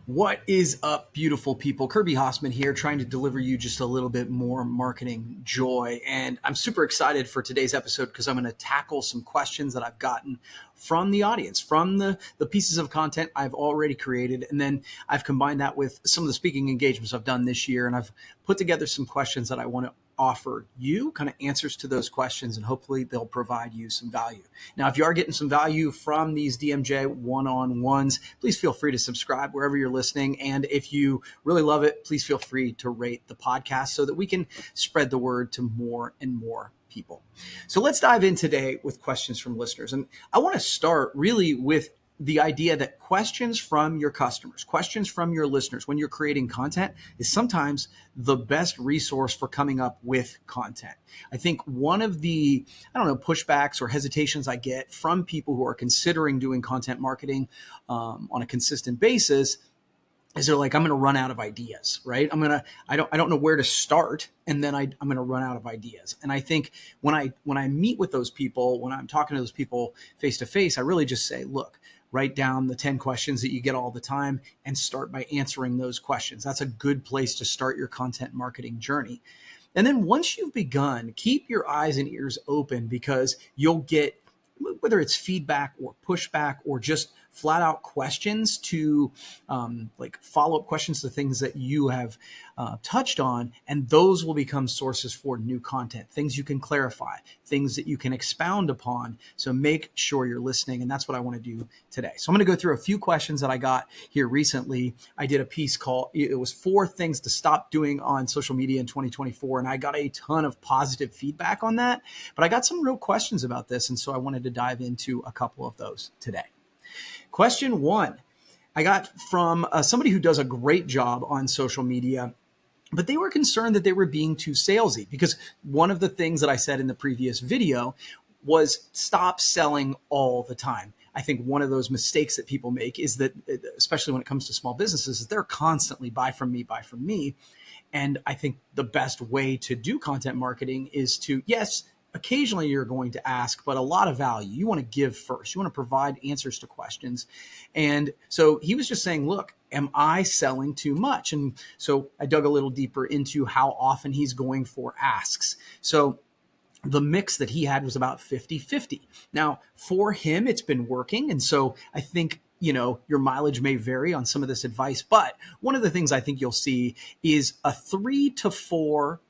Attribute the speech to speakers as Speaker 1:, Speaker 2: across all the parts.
Speaker 1: What is up, beautiful people? Kirby Hasseman here, trying to deliver you just a little bit more marketing joy. And I'm super excited for today's episode because I'm going to tackle some questions that I've gotten from the audience, from the pieces of content I've already created. And then I've combined that with some of the speaking engagements I've done this year. And I've put together some questions that I want to offer you, kind of answers to those questions, and hopefully they'll provide you some value. Now, if you are getting some value from these DMJ one-on-ones, please feel free to subscribe wherever you're listening. And if you really love it, please feel free to rate the podcast so that we can spread the word to more and more people. So let's dive in today with questions from listeners. And I want to start really with the idea that questions from your customers, questions from your listeners when you're creating content is sometimes the best resource for coming up with content. I think one of the, pushbacks or hesitations I get from people who are considering doing content marketing on a consistent basis is they're like, I'm going to run out of ideas, right? I don't know where to start. And then I'm going to run out of ideas. And I think when I meet with those people, when I'm talking to those people face to face, I really just say, look, write down the 10 questions that you get all the time and start by answering those questions. That's a good place to start your content marketing journey. And then once you've begun, keep your eyes and ears open because you'll get, whether it's feedback or pushback or just flat out questions to like follow-up questions to things that you have touched on, and those will become sources for new content, things you can clarify, things that you can expound upon. So make sure you're listening, and that's what I want to do today. So I'm going to go through a few questions that I got here recently. I did a piece called, it was 4 things to stop doing on social media in 2024, and I got a ton of positive feedback on that, but I got some real questions about this, and so I wanted to dive into a couple of those today. Question 1, I got from somebody who does a great job on social media, but they were concerned that they were being too salesy because one of the things that I said in the previous video was stop selling all the time. I think one of those mistakes that people make is that, especially when it comes to small businesses, is they're constantly buy from me, buy from me. And I think the best way to do content marketing is to, yes, occasionally you're going to ask, but a lot of value. You want to give first. You want to provide answers to questions. And so he was just saying, look, am I selling too much? And so I dug a little deeper into how often he's going for asks. So the mix that he had was about 50-50. Now, for him, it's been working. And so I think, your mileage may vary on some of this advice, but one of the things I think you'll see is a 3 to 4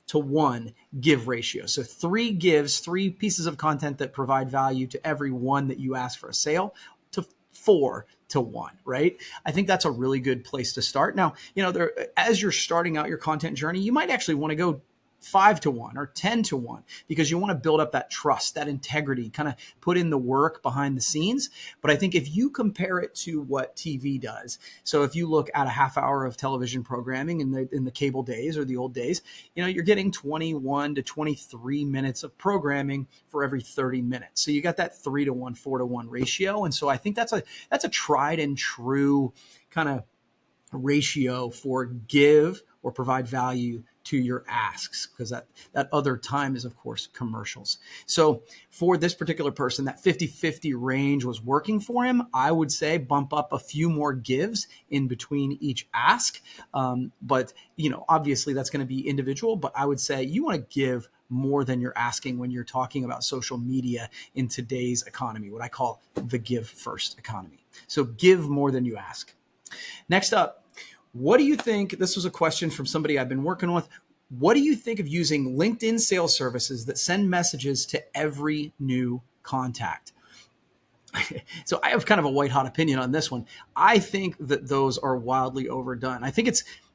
Speaker 1: to 1 give ratio. So 3 gives, 3 pieces of content that provide value to every one that you ask for a sale, to 4 to 1, right? I think that's a really good place to start. Now, as you're starting out your content journey, you might actually want to go 5 to 1 or 10 to 1 because you want to build up that trust, that integrity, kind of put in the work behind the scenes. But I think if you compare it to what TV does, so if you look at a half hour of television programming in the cable days or the old days, you're getting 21 to 23 minutes of programming for every 30 minutes. So you got that 3 to 1, 4 to 1 ratio. And so I think that's a tried and true kind of ratio for give or provide value to your asks, because that other time is, of course, commercials. So for this particular person, that 50-50 range was working for him. I would say bump up a few more gives in between each ask. But, obviously that's going to be individual, but I would say you want to give more than you're asking when you're talking about social media in today's economy, what I call the give first economy. So give more than you ask. Next up, what do you think? This was a question from somebody I've been working with. What do you think of using LinkedIn sales services that send messages to every new contact? So I have kind of a white hot opinion on this one. I think that those are wildly overdone. I think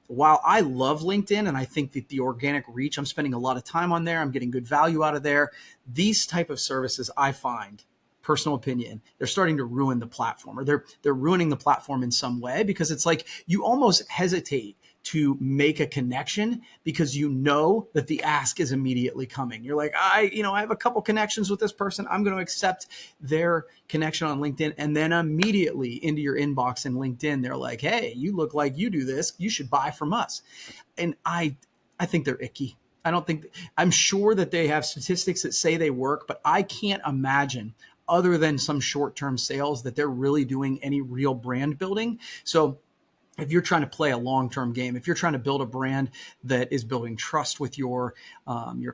Speaker 1: while I love LinkedIn and I think that the organic reach, I'm spending a lot of time on there, I'm getting good value out of there. These type of services, I find, personal opinion, they're starting to ruin the platform, or they're ruining the platform in some way, because it's like you almost hesitate to make a connection because that the ask is immediately coming. You're like, I have a couple connections with this person. I'm going to accept their connection on LinkedIn. And then immediately into your inbox in LinkedIn, they're like, hey, you look like you do this. You should buy from us. And I think they're icky. I'm sure that they have statistics that say they work, but I can't imagine other than some short-term sales that they're really doing any real brand building. So if you're trying to play a long-term game, if you're trying to build a brand that is building trust with your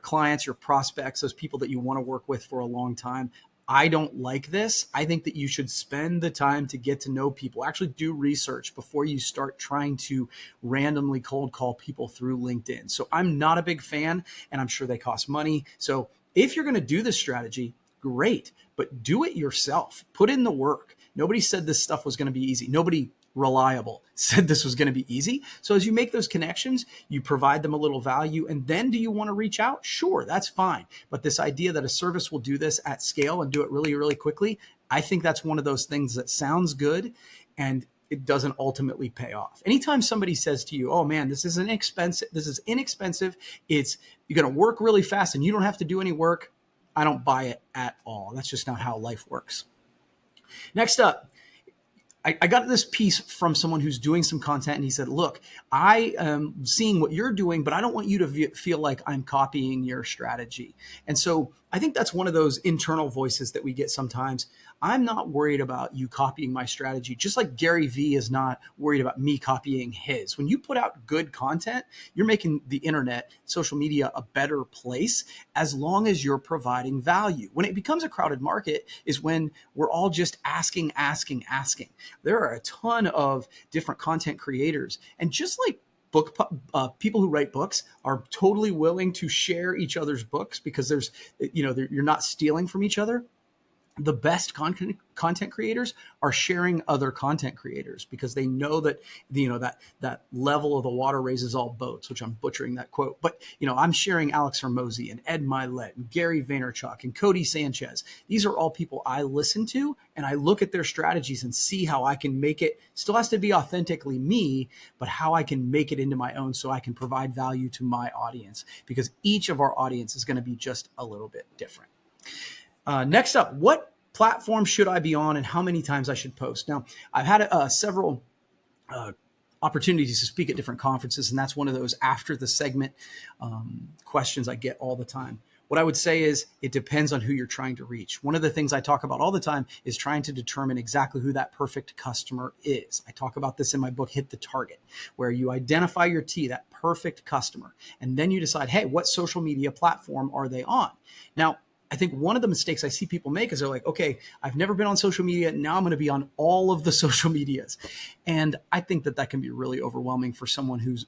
Speaker 1: clients, your prospects, those people that you want to work with for a long time, I don't like this. I think that you should spend the time to get to know people, actually do research before you start trying to randomly cold call people through LinkedIn. So I'm not a big fan, and I'm sure they cost money. So if you're going to do this strategy, great, but do it yourself. Put in the work. Nobody said this stuff was going to be easy. Nobody reliable said this was going to be easy. So as you make those connections, you provide them a little value. And then do you want to reach out? Sure, that's fine. But this idea that a service will do this at scale and do it really, really quickly, I think that's one of those things that sounds good and it doesn't ultimately pay off. Anytime somebody says to you, oh man, this is inexpensive, it's you're going to work really fast and you don't have to do any work, I don't buy it at all. That's just not how life works. Next up, I got this piece from someone who's doing some content, and he said, look, I am seeing what you're doing, but I don't want you to feel like I'm copying your strategy. And so I think that's one of those internal voices that we get sometimes. I'm not worried about you copying my strategy, just like Gary Vee is not worried about me copying his. When you put out good content, you're making the internet, social media a better place as long as you're providing value. When it becomes a crowded market is when we're all just asking. There are a ton of different content creators, and just like people who write books are totally willing to share each other's books because you're not stealing from each other. The best content creators are sharing other content creators because they know that, that level of the water raises all boats, which I'm butchering that quote. But, I'm sharing Alex Hormozi and Ed Milet and Gary Vaynerchuk and Cody Sanchez. These are all people I listen to, and I look at their strategies and see how I can make it, still has to be authentically me, but how I can make it into my own so I can provide value to my audience, because each of our audience is going to be just a little bit different. Next up, what platform should I be on and how many times I should post? Now, I've had several opportunities to speak at different conferences, and that's one of those after the segment questions I get all the time. What I would say is it depends on who you're trying to reach. One of the things I talk about all the time is trying to determine exactly who that perfect customer is. I talk about this in my book, Hit the Target, where you identify your T, that perfect customer, and then you decide, hey, what social media platform are they on? Now, I think one of the mistakes I see people make is they're like, okay, I've never been on social media. Now I'm going to be on all of the social medias. And I think that can be really overwhelming for someone who's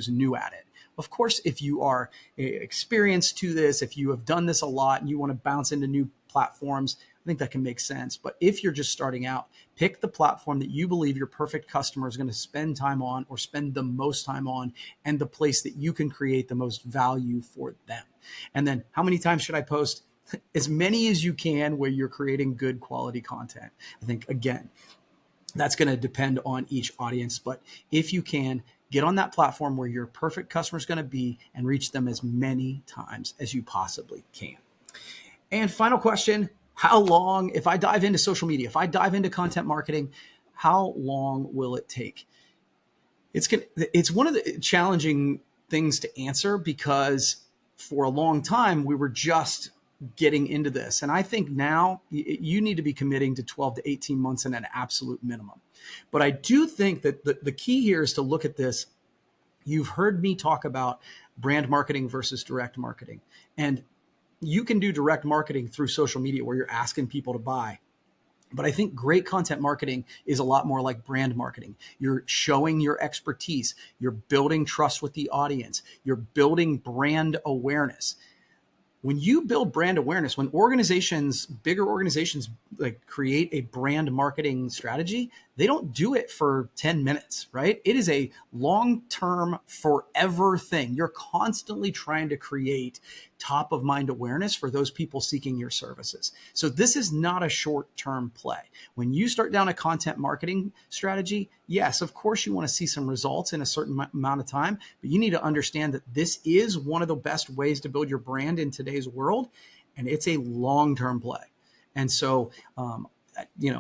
Speaker 1: new at it. Of course, if you are experienced to this, if you have done this a lot and you want to bounce into new platforms, I think that can make sense. But if you're just starting out, pick the platform that you believe your perfect customer is going to spend time on or spend the most time on, and the place that you can create the most value for them. And then how many times should I post? As many as you can where you're creating good quality content. I think, again, that's going to depend on each audience. But if you can, get on that platform where your perfect customer is going to be and reach them as many times as you possibly can. And final question, how long, if I dive into social media, if I dive into content marketing, how long will it take? It's one of the challenging things to answer because for a long time we were just getting into this. And I think now you need to be committing to 12 to 18 months in an absolute minimum. But I do think that the key here is to look at this. You've heard me talk about brand marketing versus direct marketing. And you can do direct marketing through social media where you're asking people to buy. But I think great content marketing is a lot more like brand marketing. You're showing your expertise. You're building trust with the audience. You're building brand awareness. When you build brand awareness, when bigger organizations like create a brand marketing strategy, they don't do it for 10 minutes, right? It is a long-term, forever thing. You're constantly trying to create top of mind awareness for those people seeking your services. So this is not a short-term play. When you start down a content marketing strategy, yes, of course you want to see some results in a certain amount of time, but you need to understand that this is one of the best ways to build your brand in today's world, and it's a long-term play. And so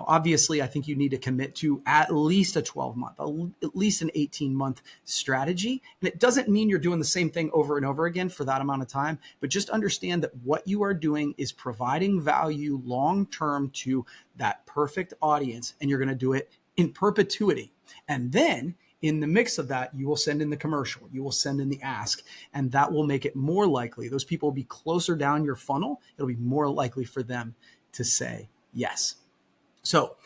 Speaker 1: obviously I think you need to commit to at least a 12-month, at least an 18-month strategy. And it doesn't mean you're doing the same thing over and over again for that amount of time, but just understand that what you are doing is providing value long-term to that perfect audience, and you're going to do it in perpetuity. And then in the mix of that, you will send in the commercial, you will send in the ask, and that will make it more likely. Those people will be closer down your funnel. It'll be more likely for them to say yes. So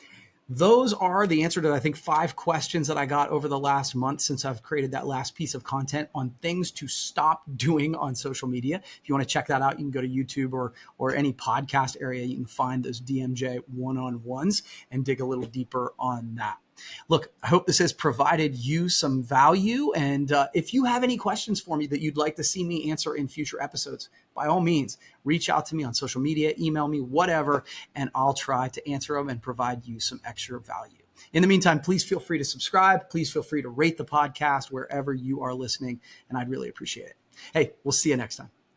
Speaker 1: those are the answer to, I think, 5 questions that I got over the last month since I've created that last piece of content on things to stop doing on social media. If you want to check that out, you can go to YouTube or any podcast area. You can find those DMJ one-on-ones and dig a little deeper on that. Look, I hope this has provided you some value. And if you have any questions for me that you'd like to see me answer in future episodes, by all means, reach out to me on social media, email me, whatever, and I'll try to answer them and provide you some extra value. In the meantime, please feel free to subscribe. Please feel free to rate the podcast wherever you are listening, and I'd really appreciate it. Hey, we'll see you next time.